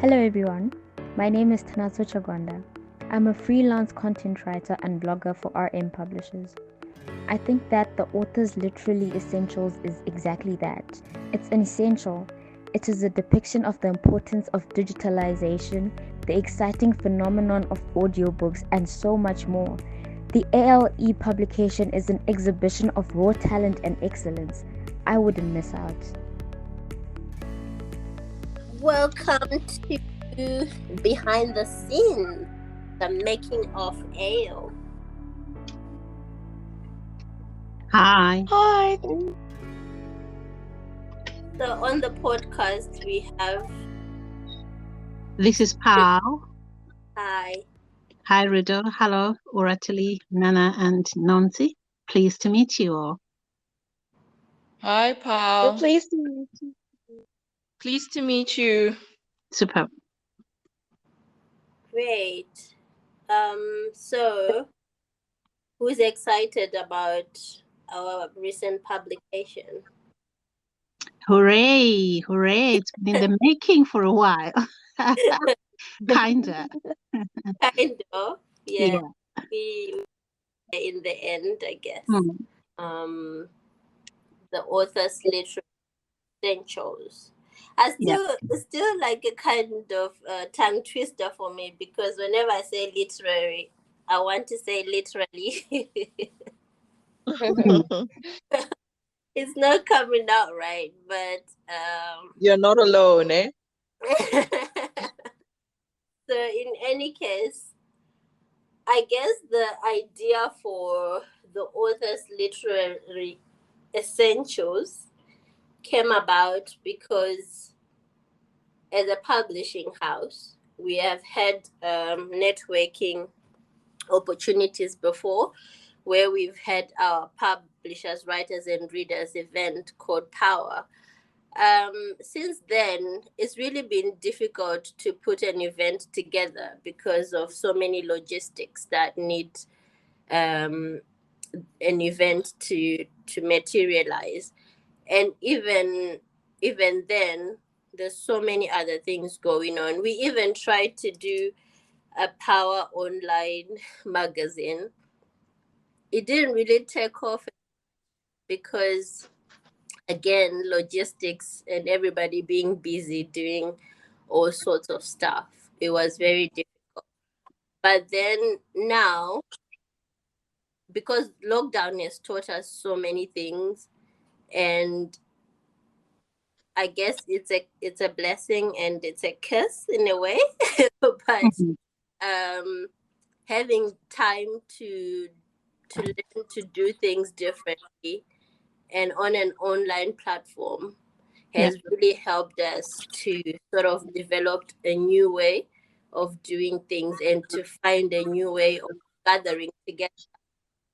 Hello everyone, my name is Tanaso Chagwanda. I'm a freelance content writer and blogger for RMPublishers. I think that the author's literally essentials is exactly that. It's an essential. It is a depiction of the importance of digitalization, the exciting phenomenon of audiobooks, and so much more. The ALE publication is an exhibition of raw talent and excellence. I wouldn't miss out. Welcome to Behind the Scenes, the making of Ale. Hi. Hi. So on the podcast we have This is Pao. Hi. Hi, Rido. Hello, Oratili, Nana, and Nancy. Pleased to meet you all. Hi, Pal. Pleased to meet you. Pleased to meet you. Superb. Great. So who's excited about our recent publication? Hooray, hooray. It's been in the making for a while. Kinda. Kind of. Yeah. Yeah. We in the end, I guess. Mm. The author's literary essentials. It's still like a kind of tongue twister for me, because whenever I say literary, I want to say literally. It's not coming out right, but You're not alone, eh? So in any case, I guess the idea for the author's literary essentials came about because as a publishing house, we have had networking opportunities before, where we've had our publishers, writers, and readers event called Power. Since then, it's really been difficult to put an event together because of so many logistics that need an event to materialize. And even then, there's so many other things going on. We even tried to do a Power online magazine. It didn't really take off because, again, logistics and everybody being busy doing all sorts of stuff. It was very difficult. But then now, because lockdown has taught us so many things, and I guess it's a blessing and it's a curse in a way. But having time to learn to do things differently and on an online platform has really helped us to sort of develop a new way of doing things and to find a new way of gathering together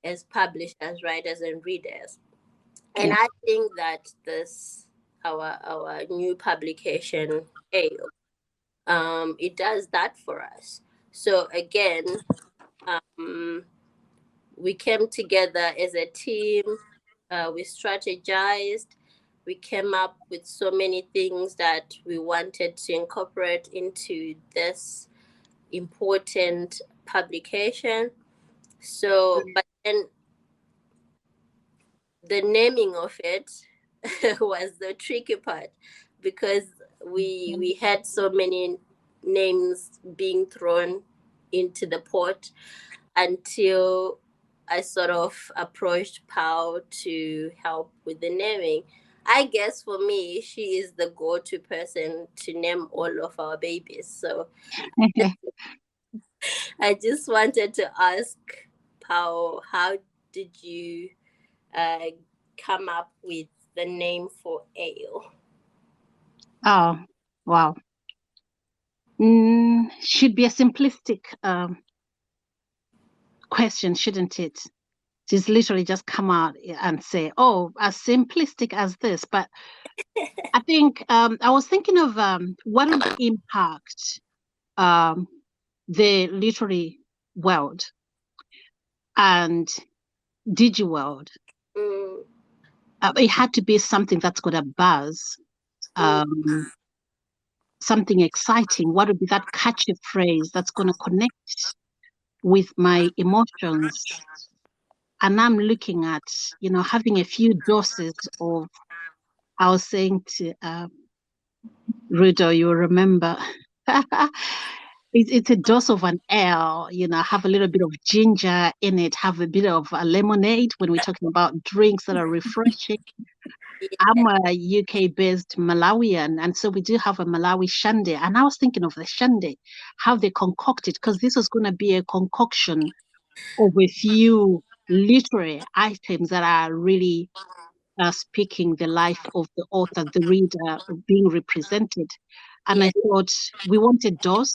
as publishers, writers, and readers. And I think that our new publication, Ale, it does that for us. So again, we came together as a team, we strategized, we came up with so many things that we wanted to incorporate into this important publication. So, but then the naming of it was the tricky part, because we had so many names being thrown into the pot until I sort of approached Pau to help with the naming. I guess for me, she is the go-to person to name all of our babies. So I just wanted to ask Pau, how did you come up with the name for Ale? Oh, wow. Should be a simplistic question, shouldn't it? Just literally just come out and say, oh, as simplistic as this. But I think I was thinking of what would impact the literary world and DigiWorld. It had to be something that's got a buzz. something exciting? What would be that catchy phrase that's going to connect with my emotions? And I'm looking at, having a few doses of, I was saying to Rudo, you remember, it's a dose of an ale, have a little bit of ginger in it, have a bit of a lemonade when we're talking about drinks that are refreshing. I'm a UK-based Malawian, and so we do have a Malawi shande. And I was thinking of the shande, how they concoct it, because this was going to be a concoction of a few literary items that are really speaking the life of the author, the reader being represented. And I thought we wanted dose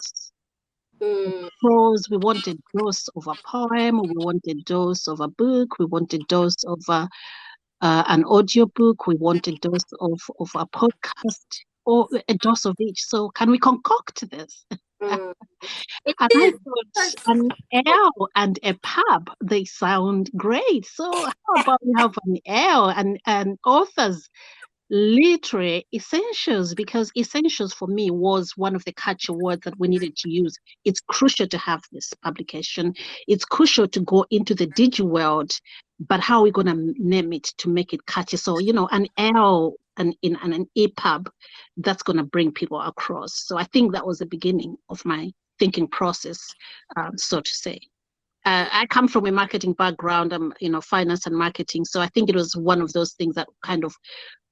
of prose, we wanted dose of a poem, we wanted dose of a book, we wanted dose of an audiobook, we wanted dose of a podcast, or a dose of each. So can we concoct this? It And I is. thought an ale and a pub, they sound great. So how about we have an ale and authors literary essentials, because essentials for me was one of the catchy words that we needed to use. It's crucial to have this publication. It's crucial to go into the digi world, but how are we going to name it to make it catchy? So, an L and an EPUB, that's going to bring people across. So I think that was the beginning of my thinking process, so to say. I come from a marketing background, finance and marketing. So I think it was one of those things that kind of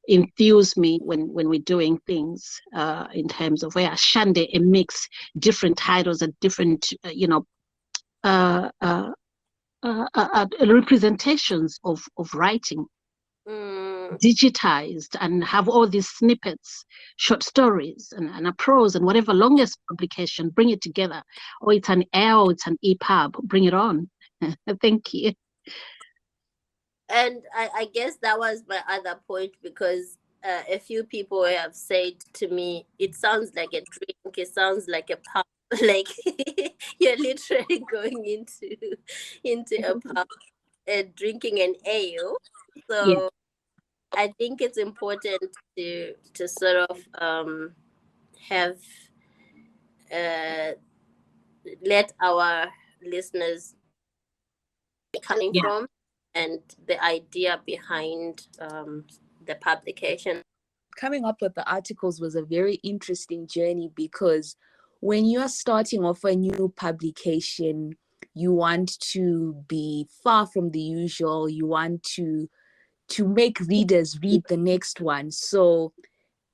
infuse me when we're doing things in terms of where shande and mix different titles and different representations of writing digitized, and have all these snippets, short stories and a prose and whatever longest publication, bring it together. Or it's an L, it's an EPUB, bring it on. Thank you. And I guess that was my other point, because a few people have said to me, it sounds like a drink, it sounds like a pub, like you're literally going into a pub and drinking an ale. So Yeah. I think it's important to sort of have let our listeners coming Yeah. from and the idea behind the publication. Coming up with the articles was a very interesting journey, because when you're starting off a new publication, you want to be far from the usual. You want to make readers read the next one. So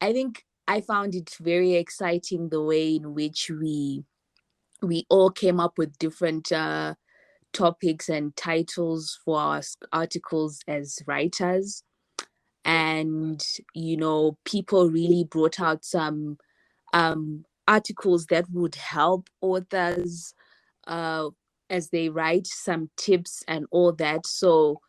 I think I found it very exciting the way in which we all came up with different topics and titles for our articles as writers. And people really brought out some articles that would help authors as they write, some tips and all that. So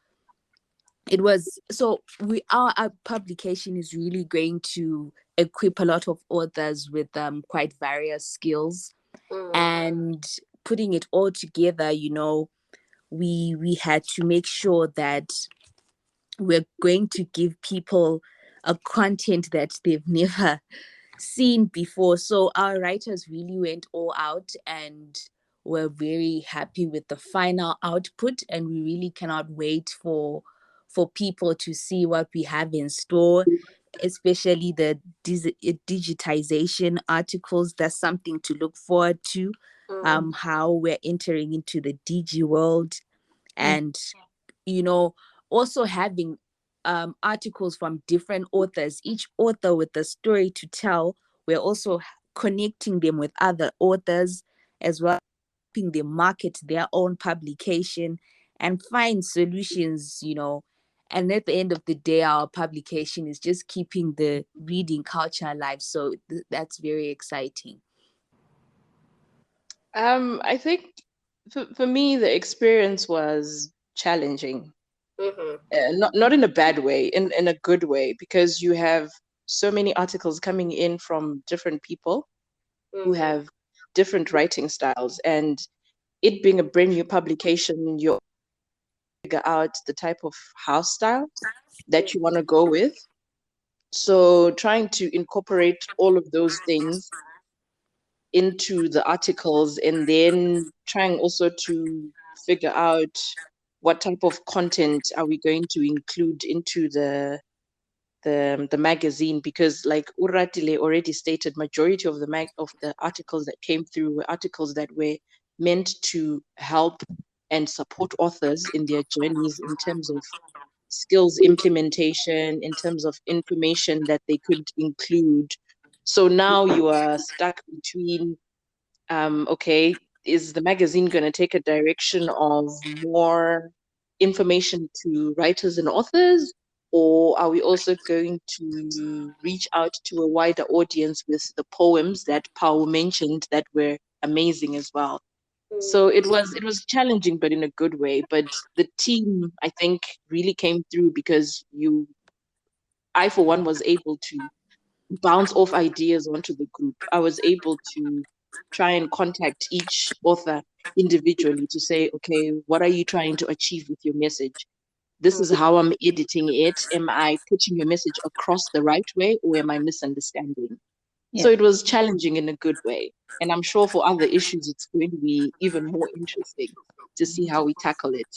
our publication is really going to equip a lot of authors with quite various skills. And putting it all together, we had to make sure that we're going to give people a content that they've never seen before. So our writers really went all out, and we're very happy with the final output, and we really cannot wait for people to see what we have in store, especially the digitization articles. That's something to look forward to, how we're entering into the digi world. And also having articles from different authors, each author with a story to tell. We're also connecting them with other authors as well, helping them market their own publication and find solutions, and at the end of the day, our publication is just keeping the reading culture alive. So that's very exciting. I think for me, the experience was challenging. Not in a bad way, in a good way, because you have so many articles coming in from different people who have different writing styles, and it being a brand new publication, you figure out the type of house style that you want to go with. So trying to incorporate all of those things into the articles, and then trying also to figure out what type of content are we going to include into the magazine, because like Uratile already stated, majority of the articles that came through were articles that were meant to help and support authors in their journeys in terms of skills implementation, in terms of information that they could include. So now you are stuck between, okay, is the magazine going to take a direction of more information to writers and authors, or are we also going to reach out to a wider audience with the poems that Paul mentioned that were amazing as well? So it was challenging, but in a good way. But the team, I think, really came through, because I for one was able to bounce off ideas onto the group. I was able to try and contact each author individually to say, okay, what are you trying to achieve with your message? This is how I'm editing it. Am I putting your message across the right way, or am I misunderstanding? Yeah. So it was challenging in a good way. And I'm sure for other issues, it's going to be even more interesting to see how we tackle it.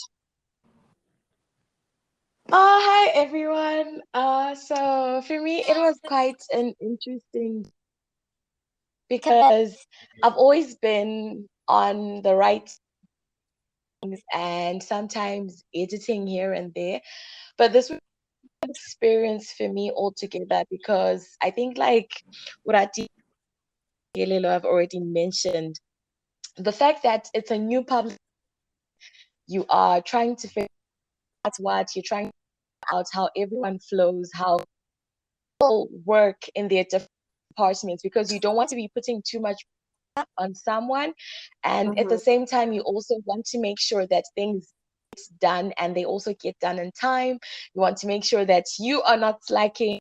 Hi everyone. So for me, it was quite an interesting, because I've always been on the right things and sometimes editing here and there, but this was an experience for me altogether, because I think like what I have already mentioned, the fact that it's a new public, you are trying to figure out what you're trying to figure out, how everyone flows, how people work in their different departments, because you don't want to be putting too much on someone, and at the same time you also want to make sure that things get done and they also get done in time. You want to make sure that you are not slacking,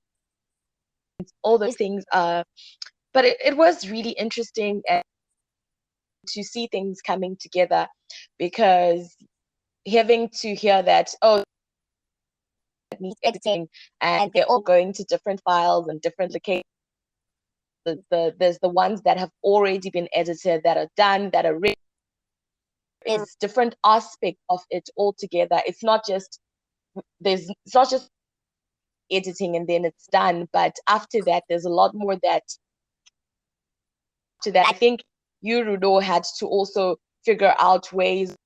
all those things. But it was really interesting to see things coming together, because having to hear that, oh, it needs editing, and they're all going to different files and different locations. There's the ones that have already been edited, that are done, that are ready. Is different aspect of it altogether. It's not just editing and then it's done, but after that there's a lot more that I think you, Rudo, had to also figure out ways,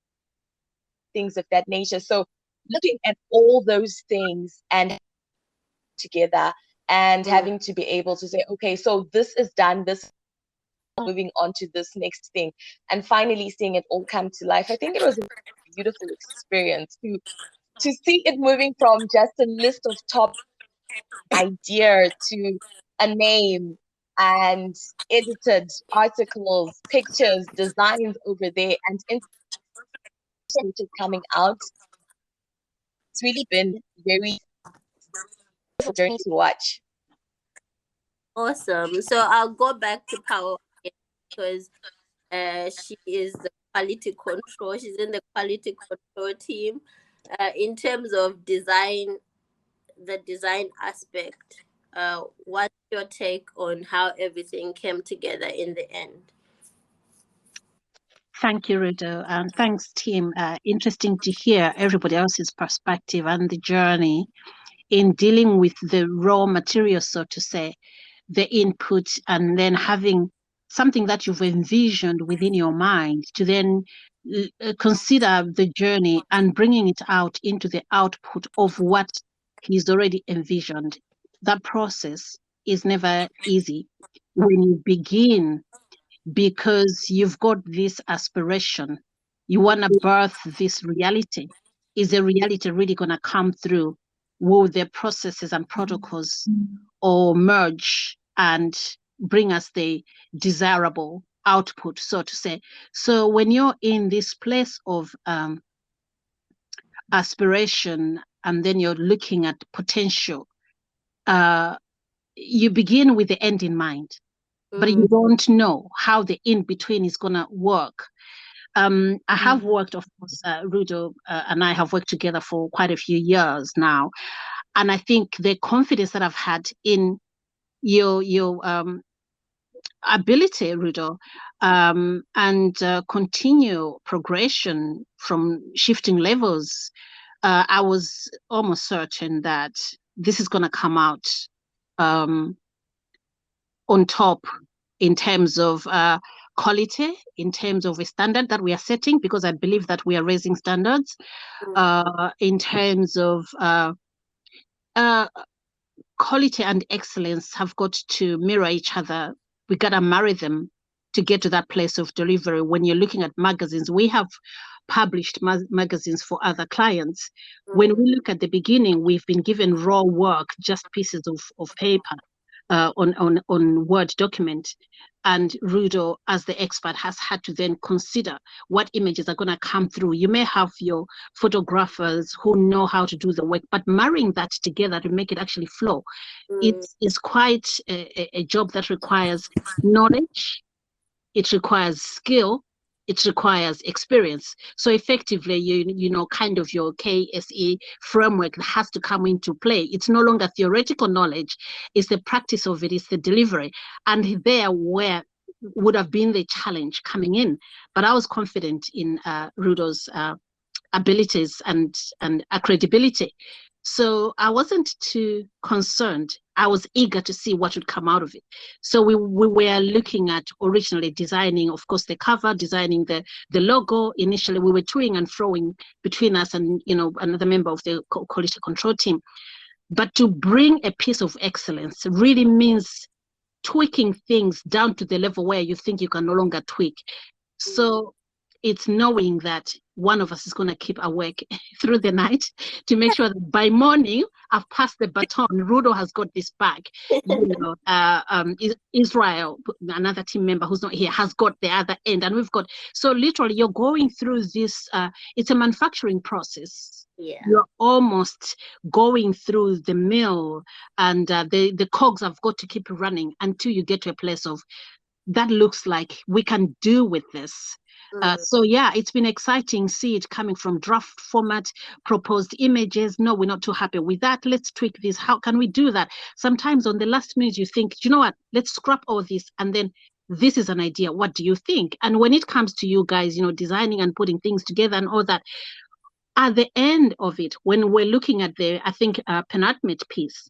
things of that nature. So looking at all those things and together, and having to be able to say, okay, so this is done, this, moving on to this next thing, and finally seeing it all come to life. I think it was a beautiful experience to see it moving from just a list of top idea to a name, and edited articles, pictures, designs over there, and information coming out. It's really been very beautiful journey to watch. Awesome. So I'll go back to Power because she is the quality control. She's in the quality control team. In terms of design, the design aspect, what's your take on how everything came together in the end? Thank you, Rudo, and thanks, team. Interesting to hear everybody else's perspective and the journey in dealing with the raw material, so to say, the input, and then having something that you've envisioned within your mind to then consider the journey and bringing it out into the output of what he's already envisioned. That process is never easy when you begin, because you've got this aspiration. You want to birth this reality. Is the reality really going to come through? Will the processes and protocols or merge and bring us the desirable output, so to say? So when you're in this place of aspiration, and then you're looking at potential, you begin with the end in mind, but you don't know how the in-between is going to work. I have worked, of course, Rudo and I have worked together for quite a few years now. And I think the confidence that I've had in your ability, Rudo, and continue progression from shifting levels, I was almost certain that this is going to come out on top in terms of quality, in terms of a standard that we are setting, because I believe that we are raising standards, in terms of quality and excellence have got to mirror each other. We got to marry them to get to that place of delivery. When you're looking at magazines, we have published magazines for other clients. When we look at the beginning, we've been given raw work, just pieces of paper on Word document. And Rudo, as the expert, has had to then consider what images are going to come through. You may have your photographers who know how to do the work, but marrying that together to make it actually flow, it is quite a job that requires knowledge, it requires skill, it requires experience. So effectively, you know, kind of your KSE framework has to come into play. It's no longer theoretical knowledge, it's the practice of it, it's the delivery. And there where would have been the challenge coming in. But I was confident in Rudo's abilities and credibility. So I wasn't too concerned. I was eager to see what would come out of it. So we were looking at originally designing, of course, the cover, designing the logo. Initially, we were toing and froing between us and, you know, another member of the quality control team. But to bring a piece of excellence really means tweaking things down to the level where you think you can no longer tweak. So it's knowing that one of us is going to keep awake through the night to make sure that by morning I've passed the baton. Rudo has got this back. You know, Israel, another team member who's not here, has got the other end, and we've got. So literally, you're going through this. It's a manufacturing process. Yeah. You're almost going through the mill, and the cogs have got to keep running until you get to a place of that looks like we can do with this. So yeah, it's been exciting. See it coming from draft format, proposed images. No, we're not too happy with that. Let's tweak this. How can we do that? Sometimes on the last minute, you think, you know what? Let's scrap all this, and then this is an idea. What do you think? And when it comes to you guys, you know, designing and putting things together and all that, at the end of it, when we're looking at the, I think, penultimate piece,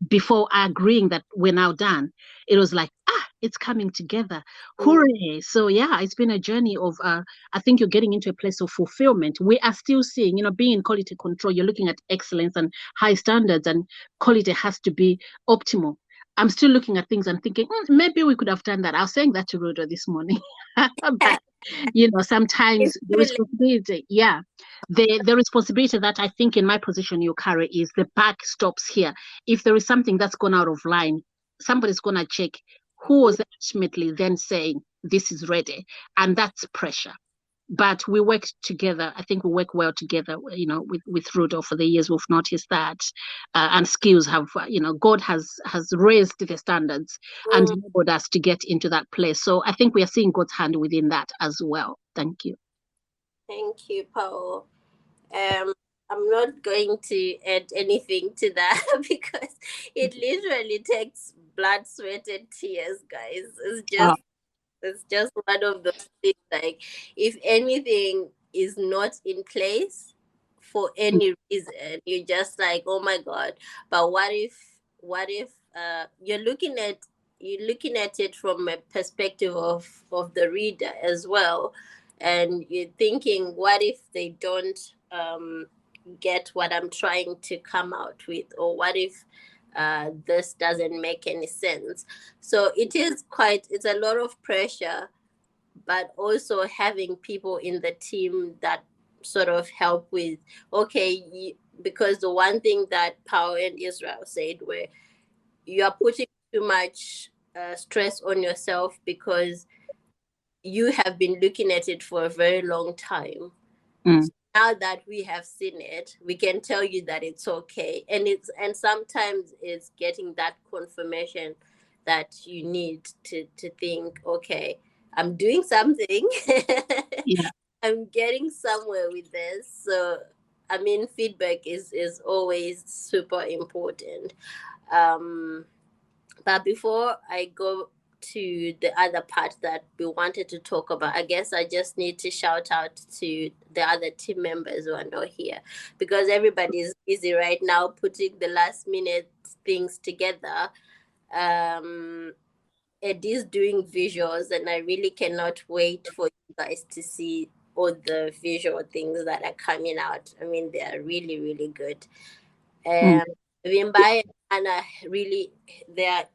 before agreeing that we're now done, it was like, it's coming together. Hooray. So yeah, it's been a journey of I think you're getting into a place of fulfillment. We are still seeing, you know, being in quality control, you're looking at excellence and high standards, and quality has to be optimal. I'm still looking at things and thinking, maybe we could have done that. I was saying that to Rhoda this morning. But you know, sometimes the responsibility, the responsibility that I think in my position you carry is the buck stops here. If there is something that's gone out of line, somebody's gonna check who was ultimately then saying this is ready, and that's pressure. But we work together. I think we work well together, you know, with Rudo for the years. We've noticed that, and skills have, you know, God has raised the standards and enabled us to get into that place. So I think we are seeing God's hand within that as well. Thank you. Thank you, Paul. I'm not going to add anything to that because it literally takes blood, sweat, and tears, guys. It's just one of those things. Like, if anything is not in place for any reason, you're just like, oh my God. But what if you're looking at it from a perspective of the reader as well, and you're thinking, what if they don't get what I'm trying to come out with, or what if this doesn't make any sense? So it's a lot of pressure, but also having people in the team that sort of help with, because the one thing that Paul and Israel said, where you are putting too much stress on yourself because you have been looking at it for a very long time. So now that we have seen it, we can tell you that it's okay. And sometimes it's getting that confirmation that you need to think, okay, I'm doing something. Yeah. I'm getting somewhere with this. So I mean, feedback is always super important. But before I go to the other part that we wanted to talk about, I guess I just need to shout out to the other team members who are not here, because everybody is busy right now putting the last minute things together. It is doing visuals, and I really cannot wait for you guys to see all the visual things that are coming out. I mean, they are really, really good. Vimbai and Anna really, they're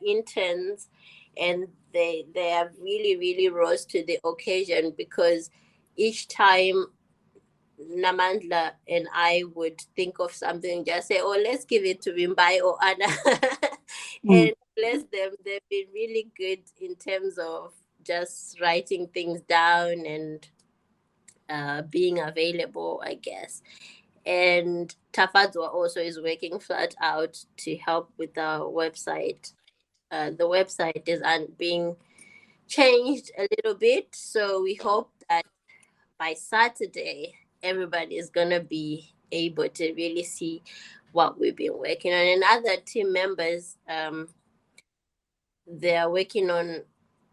interns, and they have really, really rose to the occasion, because each time Namandla and I would think of something, just say, "Oh, let's give it to Vimbai or Anna," and bless them. They've been really good in terms of just writing things down and being available, I guess. And Tafadzwa also is working flat out to help with our website. The website is being changed a little bit, so we hope that by Saturday everybody is gonna be able to really see what we've been working on. And other team members, they are working on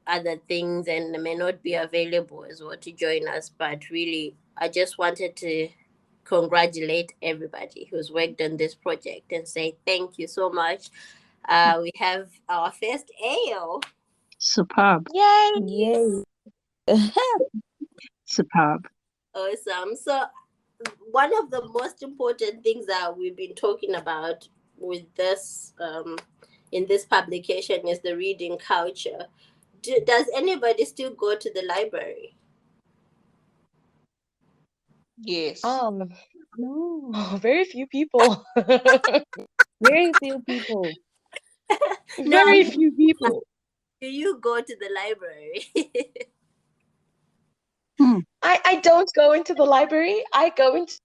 other things and may not be available as well to join us. But really, I just wanted to congratulate everybody who's worked on this project and say thank you so much. We have our first AO. Superb. Yay! Yay. Superb. Awesome. So one of the most important things that we've been talking about with this in this publication is the reading culture. Does anybody still go to the library? Yes. No, very few people. Very few people. No, Very few people. do you go to the library? I don't go into the library. I go into,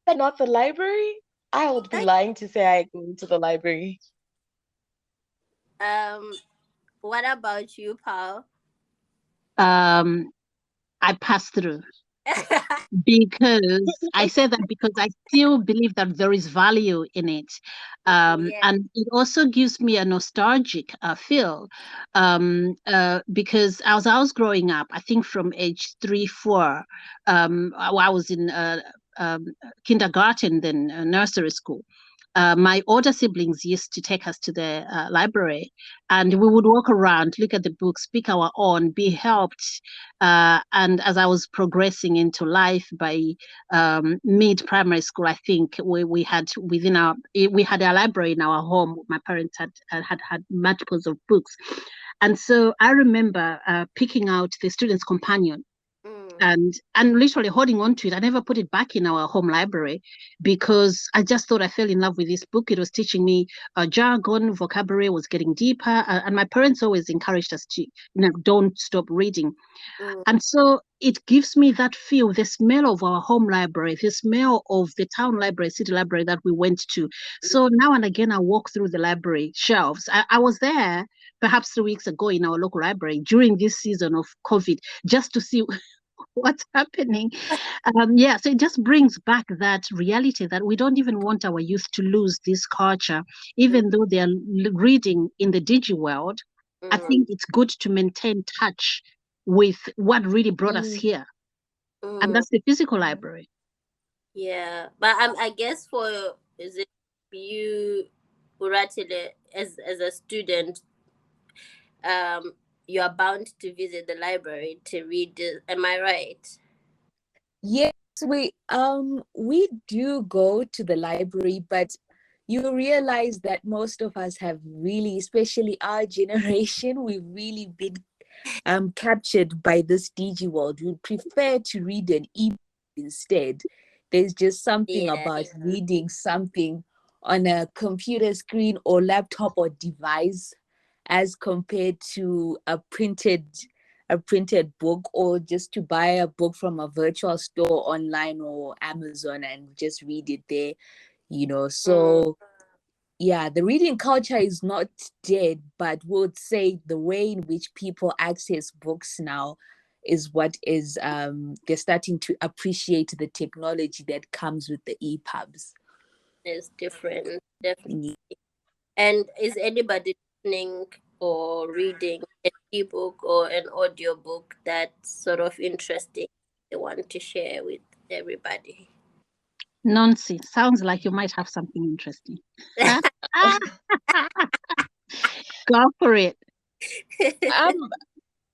but not the library. I would be lying to say I go into the library. What about you, Paul? I pass through. Because I say that because I still believe that there is value in it, and it also gives me a nostalgic feel, because as I was growing up, I think from age 3, 4, I was in kindergarten, then nursery school. My older siblings used to take us to the library, and we would walk around, look at the books, pick our own, be helped. And as I was progressing into life, by mid-primary school, I think we had a library in our home. My parents had multiples of books, and so I remember picking out the Student's Companion. And literally holding on to it. I never put it back in our home library because I just thought I fell in love with this book. It was teaching me jargon, vocabulary was getting deeper. And my parents always encouraged us to, don't stop reading. And so it gives me that feel, the smell of our home library, the smell of the town library, city library that we went to. So now and again, I walk through the library shelves. I was there perhaps 3 weeks ago in our local library during this season of COVID, just to see what's happening. So it just brings back that reality that we don't even want our youth to lose this culture, even though they are reading in the digi world. I think it's good to maintain touch with what really brought us here, and that's the physical library. Yeah, but I guess is it you, Uratile, as a student, you are bound to visit the library to read. Am I right? Yes, we do go to the library, but you realize that most of us have really, especially our generation, we've really been captured by this digi world. We prefer to read an e-book instead. There's just something about reading something on a computer screen or laptop or device as compared to a printed book, or just to buy a book from a virtual store online or Amazon and just read it there, So yeah, the reading culture is not dead, but would say the way in which people access books now what is they're starting to appreciate the technology that comes with the EPUBs. It's different, definitely. And is anybody listening or reading an ebook or an audiobook that's sort of interesting they want to share with everybody? Nancy, sounds like you might have something interesting. Go for it.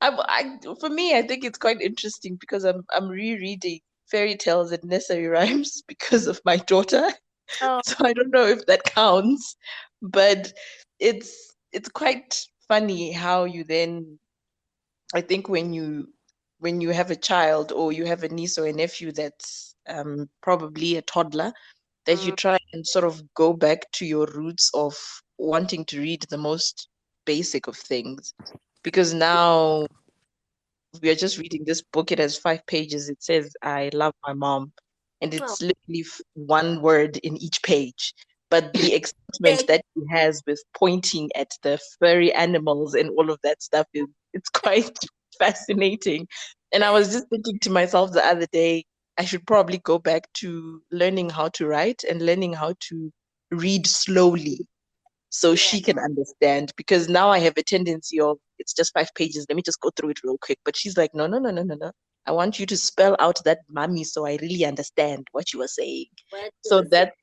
For me, I think it's quite interesting because I'm rereading fairy tales and nursery rhymes because of my daughter. Oh. So I don't know if that counts, but it's quite funny how you then, I think when you have a child or you have a niece or a nephew that's probably a toddler, that you try and sort of go back to your roots of wanting to read the most basic of things. Because now we are just reading this book. It has 5 pages. It says, "I love my mom." And it's literally one word in each page. But the excitement that he has with pointing at the furry animals and all of that stuff it's quite fascinating. And I was just thinking to myself the other day, I should probably go back to learning how to write and learning how to read slowly so she can understand, because now I have a tendency of, it's just 5 pages, let me just go through it real quick. But she's like, no, no, no, no, no, no. I want you to spell out that mommy so I really understand what you were saying. So that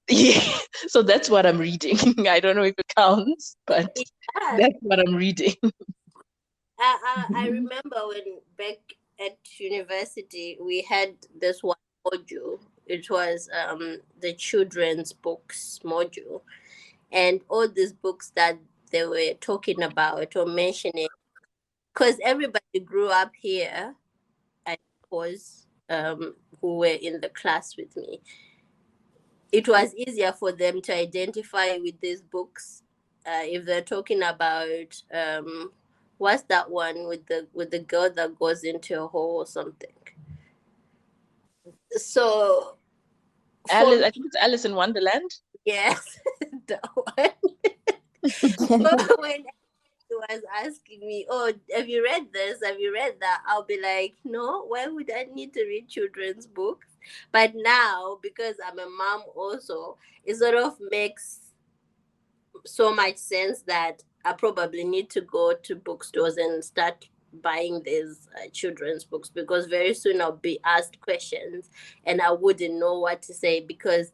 yeah, so that's what I'm reading. I don't know if it counts, but that's what I'm reading. I remember when back at university we had this one module. It was the children's books module, and all these books that they were talking about or mentioning, because everybody grew up here, I was who were in the class with me. It was easier for them to identify with these books if they're talking about what's that one with the girl that goes into a hole or something. So Alice, I think it's Alice in Wonderland. Yes, that one. When he was asking me, "Oh, have you read this? Have you read that?" I'll be like, "No, why would I need to read children's books?" But now, because I'm a mom also, it sort of makes so much sense that I probably need to go to bookstores and start buying these children's books, because very soon I'll be asked questions and I wouldn't know what to say, because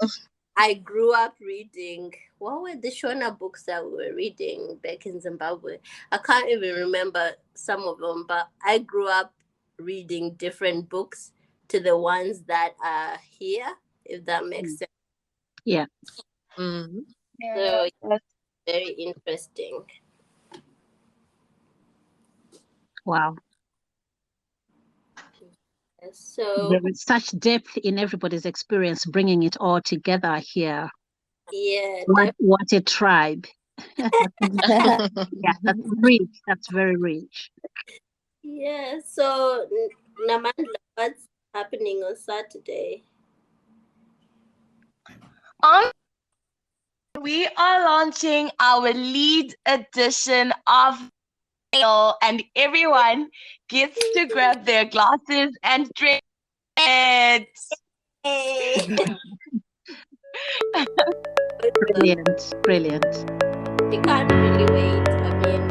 I grew up reading, what were the Shona books that we were reading back in Zimbabwe? I can't even remember some of them, but I grew up reading different books to the ones that are here, if that makes sense. Yeah. Mm-hmm. So that's very interesting. Wow. So there is such depth in everybody's experience, bringing it all together here. Yeah. What a tribe. Yeah, that's rich. That's very rich. Yeah. So, Namandla, what's happening on Saturday? We are launching our lead edition of and everyone gets to grab their glasses and drink it. Hey. Brilliant. We can't really wait. I mean,